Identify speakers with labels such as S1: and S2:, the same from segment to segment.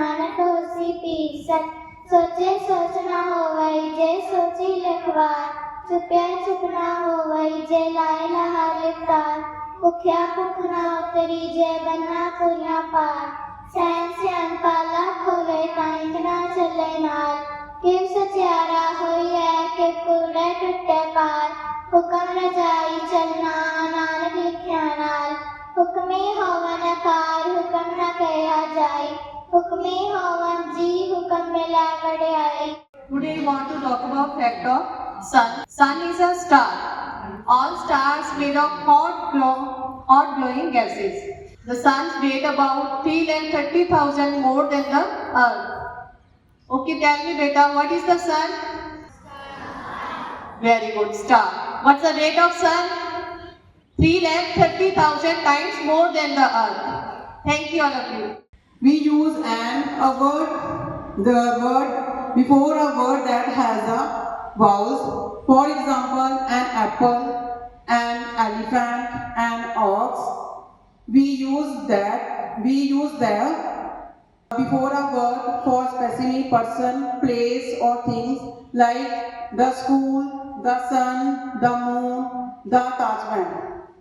S1: नानक होसी पी सत। सोचे सोच न होवै जे सोची लखवार। चुप्या चुप न होवै जे लाए लहा लिपटार। भुख्या भुख न उतरी जे बन्ना पुरिया पार। सैन स्यान पाला खोवे तांक न चले नाल। किव सचियारा होइए कि कूड़े टुटे पार। हुक्म रजाई चलना नानक लिखिया नाल। हुक्मी होवन अकार हुक्म न कहा जाए। हुक्मी होवन जी हुक्म मिला वड्याई।
S2: Today we want to talk about fact of sun. Sun is a star. All stars made of hot glowing gases. The sun's weight about 330,000 more than the earth. Okay, tell me beta, what is the sun? Very good, star. What's the weight of sun? 330,000 times more than the earth. Thank you all of you.
S3: We use a word before a word that has a vowels. For example, an apple, an elephant, an ox. We use that before a word for specific person, place or things like the school, the sun, the moon, the Taj Mahal.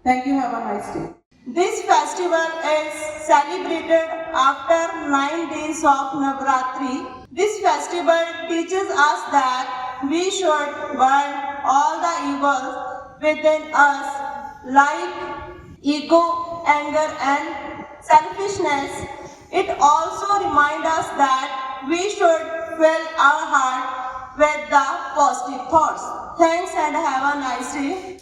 S3: Thank you. Have a nice day.
S4: This festival is celebrated after 9 days of Navratri. This festival teaches us that we should burn all the evils within us like ego, anger and selfishness. It also reminds us that we should fill our heart with the positive thoughts. Thanks and have a nice day.